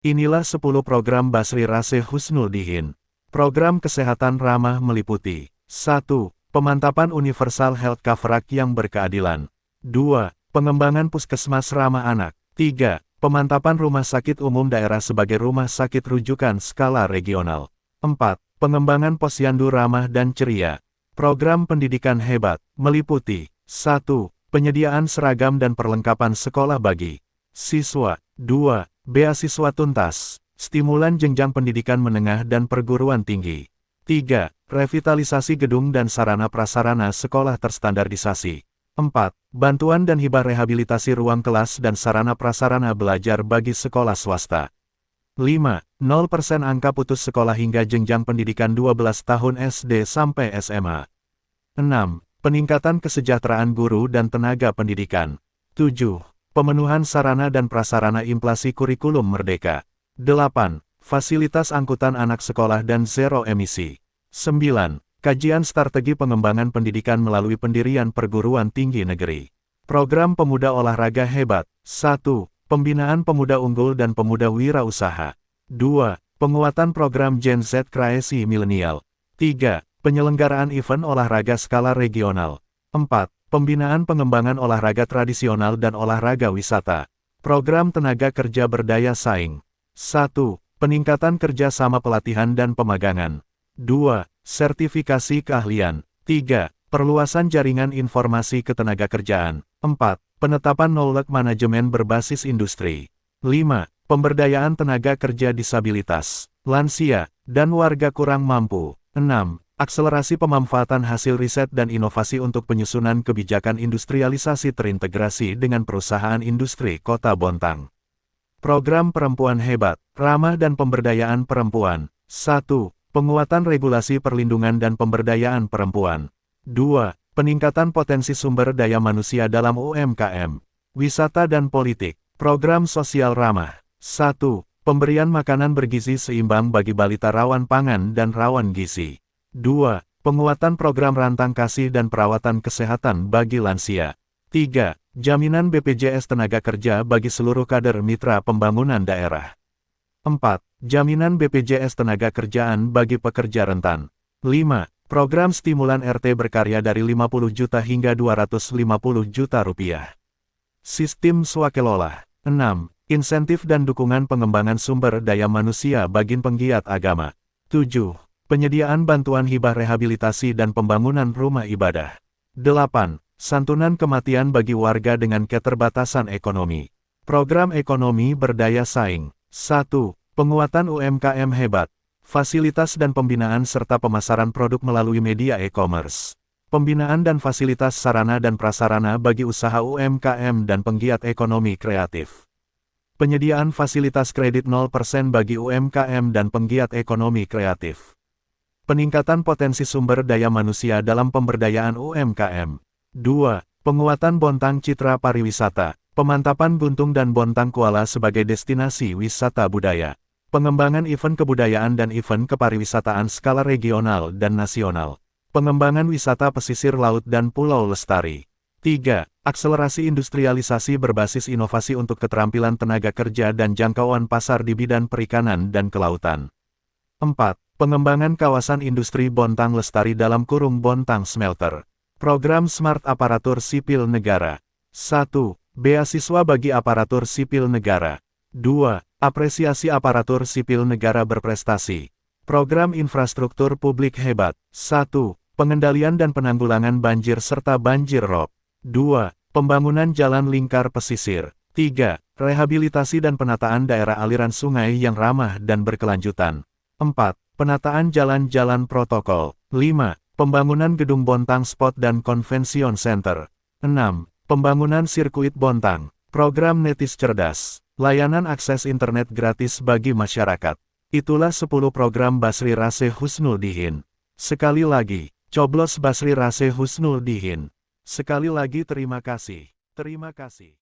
Inilah 10 program Basri Rase Husnuldihin. Program kesehatan ramah meliputi 1. Pemantapan Universal Health Coverage yang berkeadilan. 2. Pengembangan puskesmas ramah anak. 3. Pemantapan rumah sakit umum daerah sebagai rumah sakit rujukan skala regional. 4. Pengembangan posyandu ramah dan ceria. Program pendidikan hebat, meliputi 1. Penyediaan seragam dan perlengkapan sekolah bagi siswa. 2. Beasiswa tuntas, stimulan jenjang pendidikan menengah dan perguruan tinggi. 3. Revitalisasi gedung dan sarana prasarana sekolah terstandarisasi. 4. Bantuan dan hibah rehabilitasi ruang kelas dan sarana prasarana belajar bagi sekolah swasta. 5. 0% angka putus sekolah hingga jenjang pendidikan 12 tahun SD sampai SMA. 6. Peningkatan kesejahteraan guru dan tenaga pendidikan. 7. Pemenuhan sarana dan prasarana inflasi kurikulum merdeka. 8. Fasilitas angkutan anak sekolah dan zero emisi. 9. Kajian strategi pengembangan pendidikan melalui pendirian perguruan tinggi negeri. Program pemuda olahraga hebat. 1. Pembinaan pemuda unggul dan pemuda wirausaha. 2. Penguatan program Gen Z Kreasi Milenial. 3. Penyelenggaraan event olahraga skala regional. 4. Pembinaan pengembangan olahraga tradisional dan olahraga wisata. Program tenaga kerja berdaya saing. 1. Peningkatan kerjasama pelatihan dan pemagangan. 2. Sertifikasi keahlian. 3. Perluasan jaringan informasi ketenagakerjaan. 4. Penetapan knowledge manajemen berbasis industri. 5. Pemberdayaan tenaga kerja disabilitas, lansia, dan warga kurang mampu. 6. Akselerasi pemanfaatan hasil riset dan inovasi untuk penyusunan kebijakan industrialisasi terintegrasi dengan perusahaan industri Kota Bontang. Program Perempuan Hebat, Ramah dan Pemberdayaan Perempuan. 1. Penguatan regulasi perlindungan dan pemberdayaan perempuan. 2. Peningkatan potensi sumber daya manusia dalam UMKM, wisata dan politik. Program Sosial Ramah. 1. Pemberian makanan bergizi seimbang bagi balita rawan pangan dan rawan gizi. 2. Penguatan program rantang kasih dan perawatan kesehatan bagi lansia. 3. Jaminan BPJS tenaga kerja bagi seluruh kader mitra pembangunan daerah. 4. Jaminan BPJS tenaga kerjaan bagi pekerja rentan. 5. Program stimulan RT berkarya dari 50 juta hingga 250 juta rupiah. Sistem swakelola. 6. Insentif dan dukungan pengembangan sumber daya manusia bagi penggiat agama. 7. Penyediaan bantuan hibah rehabilitasi dan pembangunan rumah ibadah. 8. Santunan kematian bagi warga dengan keterbatasan ekonomi. Program ekonomi berdaya saing. 1. Penguatan UMKM hebat. Fasilitas dan pembinaan serta pemasaran produk melalui media e-commerce. Pembinaan dan fasilitas sarana dan prasarana bagi usaha UMKM dan penggiat ekonomi kreatif. Penyediaan fasilitas kredit 0% bagi UMKM dan penggiat ekonomi kreatif. Peningkatan potensi sumber daya manusia dalam pemberdayaan UMKM. 2. Penguatan Bontang Citra Pariwisata. Pemantapan Guntung dan Bontang Kuala sebagai destinasi wisata budaya. Pengembangan event kebudayaan dan event kepariwisataan skala regional dan nasional. Pengembangan wisata pesisir laut dan pulau lestari. 3. Akselerasi industrialisasi berbasis inovasi untuk keterampilan tenaga kerja dan jangkauan pasar di bidang perikanan dan kelautan. 4. Pengembangan kawasan industri Bontang Lestari dalam kurung Bontang Smelter. Program Smart Aparatur Sipil Negara. 1. Beasiswa bagi aparatur sipil negara. 2. Apresiasi aparatur sipil negara berprestasi. Program infrastruktur publik hebat. 1. Pengendalian dan penanggulangan banjir serta banjir rob. 2. Pembangunan jalan lingkar pesisir. 3. Rehabilitasi dan penataan daerah aliran sungai yang ramah dan berkelanjutan. 4. Penataan jalan-jalan protokol. 5. Pembangunan gedung Bontang Sport dan Convention Center. 6. Pembangunan sirkuit Bontang. Program Netis Cerdas. Layanan akses internet gratis bagi masyarakat. Itulah 10 program Basri Rase Husnuldihin. Sekali lagi, coblos Basri Rase Husnuldihin. Sekali lagi terima kasih. Terima kasih.